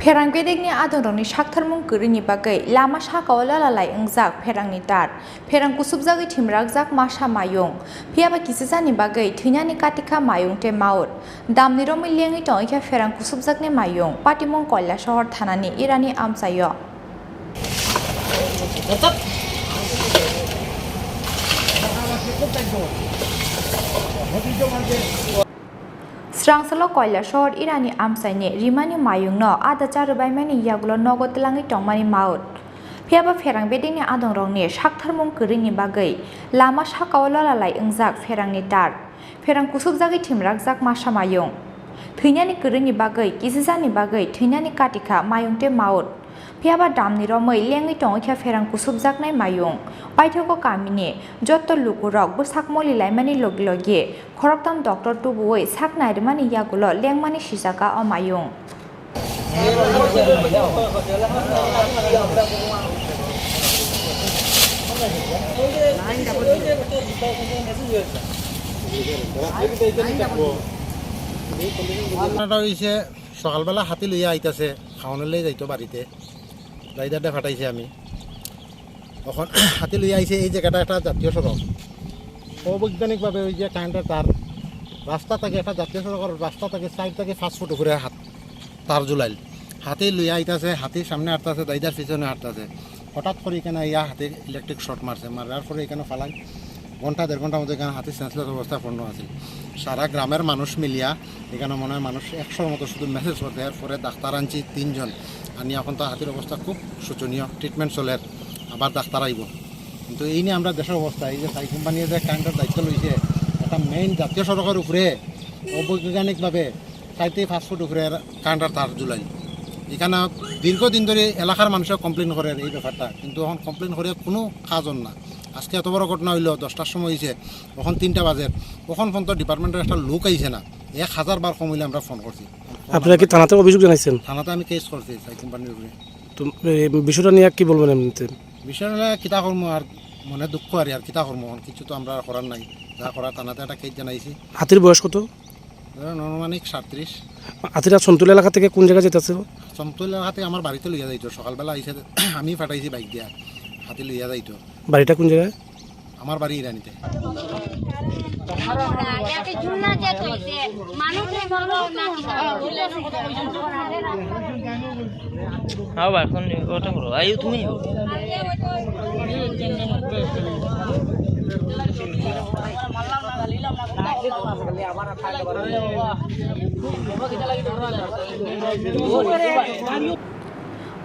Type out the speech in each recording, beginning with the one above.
Perang bedekni adongrokni saktarmung kwrwini bagwi lama sakao lalalai wngjak perangni tar. Perang kusubjagwi thimrakjak masa mayung. Phiaba kisijani bagwi thwinani katika mayung tei maut. Damni romwi lengwi tongikha perang kusubjakni mayung. Patimong Kailasahar thanani irani amchaio. Srangsalo Kailasahar irani amchaini rimani mayungno ada charubaimani yagulo nogotelangi tongmani maut. Phiaba perang bedekni adongrokni saktarmung kwrwini bagwi lama sakao lalalai wngjak perangni tar. Perang kusubjagwi thimrakjak masa mayung. Thwinani kwrwini bagwi kisijani bagwi thwinani katika mayung tei maut. Phiaba damni romwi lengwi tongikha perang kusubjaknai mayung. Paithoko kamini joto lukurok bwsakmoli laimani logi khoroktam doctor tubuwi saknairmani yagulo lengmani sijaka o mayung. সকালবেলা হাতি লইয়া আইতাছে খাওয়ানোর যাইতো বাড়িতে রাইদারটা ফাটাইছে আমি তখন হাতি লইয়া আইছে এই জায়গাটা একটা জাতীয় সড়ক অবৈজ্ঞানিকভাবে ওই যে কারেন্টের তার রাস্তা থেকে একটা জাতীয় সড়কের রাস্তা থেকে সাইড থেকে 5 ফুট উপরে তার জুলাইল হাতি লইয়া আইতাছে হাতির সামনে হাঁটতেছে দাইদার পিছনে হাঁটতেছে হঠাৎ করে এখানে ইয়া হাতির ইলেকট্রিক শর্ট মারছে মারার পরে এখানে ফালাই ঘন্টা দেড় ঘন্টার মধ্যে এখানে হাতির সেন্সলেস অবস্থা পূর্ণ আছে সারা গ্রামের মানুষ মিলিয়া এখানে মনে হয় মানুষ 100-র মতো শুধু মেসেজ করতে এরপরে ডাক্তার আনছি 3 জন আনি এখন তো হাতির অবস্থা খুব শোচনীয় ট্রিটমেন্ট চলে আবার ডাক্তার আইব কিন্তু এই নিয়ে আমরা দেশের অবস্থা এই যে সাই কোম্পানির যে কারেন্টের দায়িত্ব লইছে একটা মেইন জাতীয় সড়কের উপরে অবৈজ্ঞানিকভাবে 4-5 ফুট উপরে কারেন্টের তার জুলাই এখানে দীর্ঘদিন ধরে এলাকার মানুষের কমপ্লেন করে এই ব্যাপারটা কিন্তু এখন কমপ্লেন করে কোনো কাজ না আজকে এত বড় ঘটনা হইল 10টার সময় হয়েছে তখন 3টা বাজে তখন ফোন তো ডিপার্টমেন্টের একটা লোক আইছে না 1000 বার কম হইলে আমরা ফোন করছি। আপনারা কি থানাতে অভিযোগ জানাইছেন? থানাতে আমি কেস করছি সাই কোম্পানির উপরে। তো বিষয়টা নিয়ে কি বলবেন এমনিতে? বিষয়টা কিতা করবো আর মনে দুঃখ আর কিতা করবো কিছু তো আমরা করার নাই যা করার থানাতে একটা কেস জানাইছি। হাতির বয়স কত? অনুমানিক 37। হাতিরা সন্তুল এলাকা থেকে কোন জায়গায় যেতেছে? সন্তুল এলাকাতে আমার বাড়িতে লইয়া যাইতো সকালবেলা আইসে আমি ফাটাইছি বাইক দিয়া হাতি লইয়া যাইতো। বাড়িটা কোন জায়গায়? আমার বাড়ি ইরানিতে।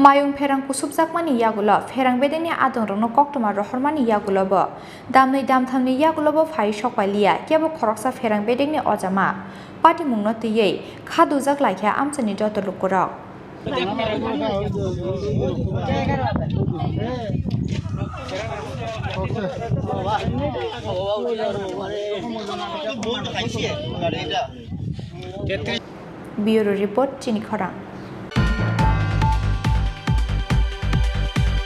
Mayung perang kusubjakmani yagulo perang bedeni adongrokno koktoma rohormani yagulo bo damnoi damthamni yagulo bo phai sokpailia kebo khoroksa perang bedeni ojama patimungno tiyei khadujak laikha amchani joto lukurok Bureau report Chini Khorang